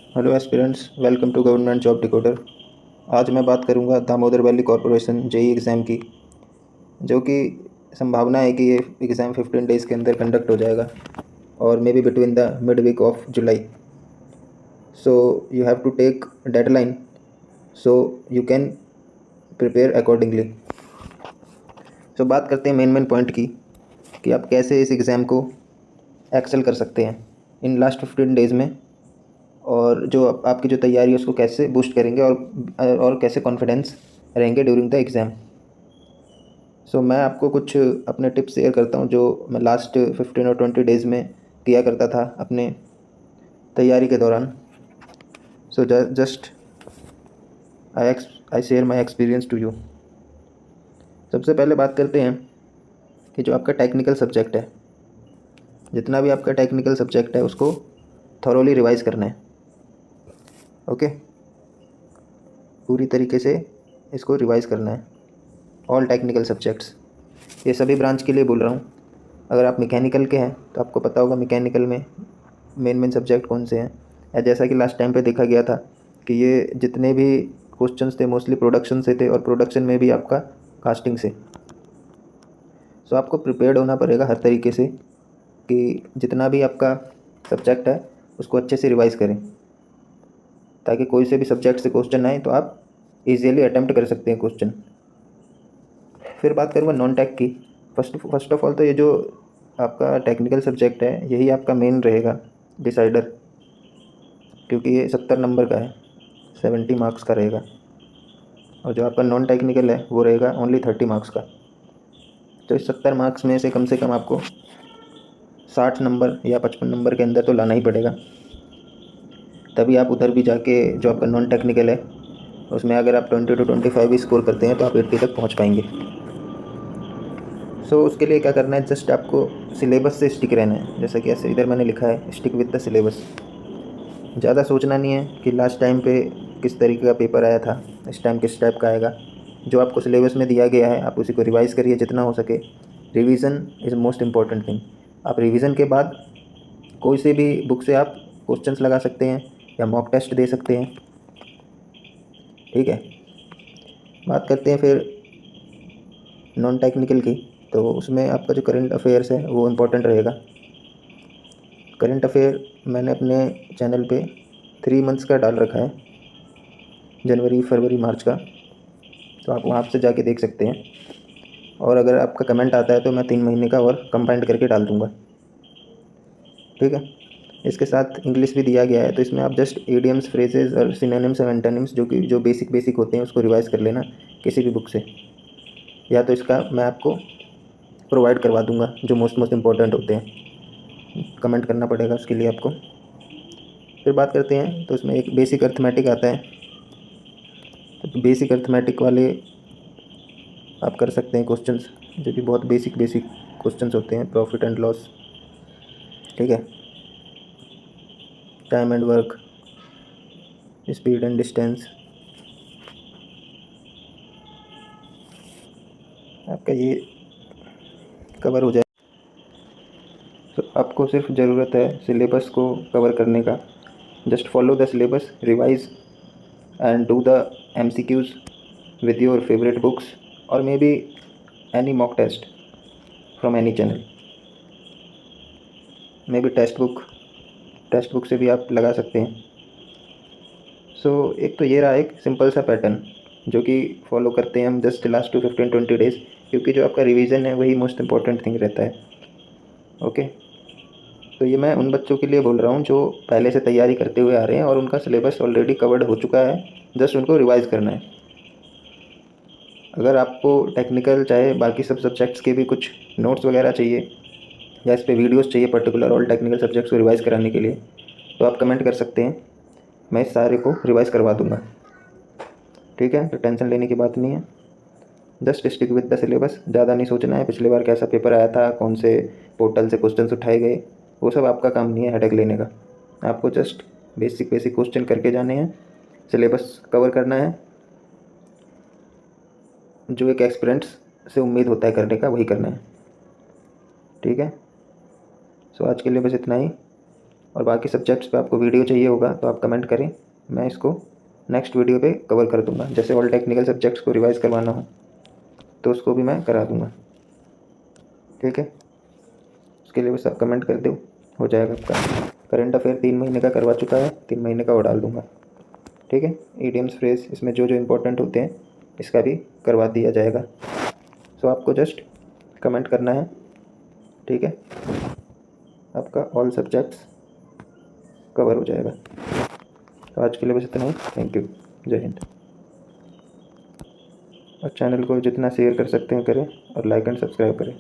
Hello aspirants, welcome to government job decoder. आज मैं बात करूंगा Damodar valley corporation JE exam की, जो कि संभावना है कि ये एग्ज़ाम 15 डेज़ के अंदर कंडक्ट हो जाएगा और may be between the mid week of July. So you have to take deadline so you can prepare accordingly. So बात करते हैं मेन पॉइंट की कि आप कैसे इस एग्ज़ाम को एक्सेल कर सकते हैं इन लास्ट 15 डेज़ में, और जो आपकी जो तैयारी है उसको कैसे बूस्ट करेंगे और कैसे कॉन्फिडेंस रहेंगे ड्यूरिंग द एग्ज़ाम। सो मैं आपको कुछ अपने टिप्स शेयर करता हूँ जो मैं लास्ट 15 और 20 डेज़ में किया करता था अपने तैयारी के दौरान। So just I share my experience to you. सबसे पहले बात करते हैं कि जो आपका टेक्निकल सब्जेक्ट है, जितना भी आपका टेक्निकल सब्जेक्ट है उसको थॉरोली रिवाइज़ करना है। ओके, पूरी तरीके से इसको रिवाइज़ करना है, ऑल टेक्निकल सब्जेक्ट्स। ये सभी ब्रांच के लिए बोल रहा हूँ। अगर आप मैकेनिकल के हैं तो आपको पता होगा मैकेनिकल में मेन सब्जेक्ट कौन से हैं, या जैसा कि लास्ट टाइम पे देखा गया था कि ये जितने भी क्वेश्चंस थे मोस्टली प्रोडक्शन से थे, और प्रोडक्शन में भी आपका कास्टिंग से। सो आपको प्रिपेयर्ड होना पड़ेगा हर तरीके से कि जितना भी आपका सब्जेक्ट है उसको अच्छे से रिवाइज़ करें, ताकि कोई से भी सब्जेक्ट से क्वेश्चन आए तो आप इजीली अटेम्प्ट कर सकते हैं क्वेश्चन। फिर बात करूँगा नॉन टेक की। फर्स्ट ऑफ ऑल तो ये जो आपका टेक्निकल सब्जेक्ट है यही आपका मेन रहेगा डिसाइडर, क्योंकि ये 70 नंबर का है, 70 मार्क्स का रहेगा। और जो आपका नॉन टेक्निकल है वो रहेगा ओनली 30 मार्क्स का। तो इस 70 मार्क्स में से कम आपको 60 नंबर या 55 नंबर के अंदर तो लाना ही पड़ेगा, तभी आप उधर भी जाके जो आपका नॉन टेक्निकल है उसमें अगर आप 20 to 25 भी स्कोर करते हैं तो आप 80 तक पहुँच पाएंगे। सो उसके लिए क्या करना है, जस्ट आपको सिलेबस से स्टिक रहना है। जैसा कि ऐसे इधर मैंने लिखा है, स्टिक विद द सिलेबस। ज़्यादा सोचना नहीं है कि लास्ट टाइम पे किस तरीके का पेपर आया था, इस टाइम किस टाइप का आएगा। जो आपको सिलेबस में दिया गया है आप उसी को रिवाइज़ करिए जितना हो सके। Revision is most important thing. आप रिवीजन के बाद कोई से भी बुक से आप क्वेश्चंस लगा सकते हैं या मॉक टेस्ट दे सकते हैं। ठीक है, बात करते हैं फिर नॉन टेक्निकल की। तो उसमें आपका जो करंट अफेयर्स है वो इम्पोर्टेंट रहेगा। करंट अफेयर मैंने अपने चैनल पे 3 मंथ्स का डाल रखा है, जनवरी फरवरी मार्च का, तो आप वहाँ से जाके देख सकते हैं। और अगर आपका कमेंट आता है तो मैं 3 महीने का और कंबाइंड करके डाल दूँगा। ठीक है, इसके साथ इंग्लिश भी दिया गया है, तो इसमें आप जस्ट इडियम्स, फ्रेजेस और सिनोनिम्स और एंटोनिम्स जो बेसिक होते हैं उसको रिवाइज़ कर लेना किसी भी बुक से, या तो इसका मैं आपको प्रोवाइड करवा दूँगा जो मोस्ट इम्पॉर्टेंट होते हैं। कमेंट करना पड़ेगा उसके लिए आपको। फिर बात करते हैं तो उसमें एक बेसिक अर्थमेटिक आता है, तो बेसिक अर्थमेटिक वाले आप कर सकते हैं क्वेश्चंस, जो कि बहुत बेसिक क्वेश्चंस होते हैं। प्रॉफिट एंड लॉस, ठीक है, time and work, speed and distance, आपका ये कवर हो जाए। तो आपको सिर्फ ज़रूरत है सिलेबस को कवर करने का। Just follow the syllabus, revise and do the MCQs with your favorite books, or maybe any mock test from any channel, may be text book से भी आप लगा सकते हैं। सो एक तो ये रहा एक सिंपल सा पैटर्न जो कि फॉलो करते हैं हम जस्ट लास्ट 15-20 डेज़, क्योंकि जो आपका रिवीजन है वही मोस्ट इम्पॉर्टेंट थिंग रहता है। ओके, तो ये मैं उन बच्चों के लिए बोल रहा हूँ जो पहले से तैयारी करते हुए आ रहे हैं और उनका सिलेबस ऑलरेडी कवर्ड हो चुका है, जस्ट उनको रिवाइज़ करना है। अगर आपको टेक्निकल चाहे बाकी सब सब्जेक्ट्स के भी कुछ नोट्स वगैरह चाहिए या इस पे वीडियोस चाहिए पर्टिकुलर ऑल टेक्निकल सब्जेक्ट्स को रिवाइज़ कराने के लिए, तो आप कमेंट कर सकते हैं, मैं इस सारे को रिवाइज़ करवा दूँगा। ठीक है, तो टेंशन लेने की बात नहीं है, just stick with the syllabus. ज़्यादा नहीं सोचना है पिछली बार कैसा पेपर आया था, कौन से पोर्टल से क्वेश्चंस उठाए गए, वो सब आपका काम नहीं है हेडेक लेने का। आपको जस्ट बेसिक क्वेश्चन करके जाने हैं, सिलेबस कवर करना है, जो एक एक्सपीरियंस से उम्मीद होता है करने का वही करना है। ठीक है, सो आज के लिए बस इतना ही, और बाकी सब्जेक्ट्स पे आपको वीडियो चाहिए होगा तो आप कमेंट करें, मैं इसको नेक्स्ट वीडियो पे कवर कर दूंगा। जैसे ऑल टेक्निकल सब्जेक्ट्स को रिवाइज़ करवाना हो तो उसको भी मैं करा दूंगा, ठीक है। उसके लिए बस आप कमेंट कर दो, हो जाएगा आपका। करंट अफेयर 3 महीने का करवा चुका है, 3 महीने का और डाल दूंगा, ठीक है। ईडियम्स फ्रेज इसमें जो जो इम्पोर्टेंट होते हैं इसका भी करवा दिया जाएगा। सो आपको जस्ट कमेंट करना है, ठीक है। आपका ऑल सब्जेक्ट्स कवर हो जाएगा। तो आज के लिए बस इतना ही। Thank you. जय हिंद। और चैनल को जितना शेयर कर सकते हैं करें और लाइक एंड सब्सक्राइब करें।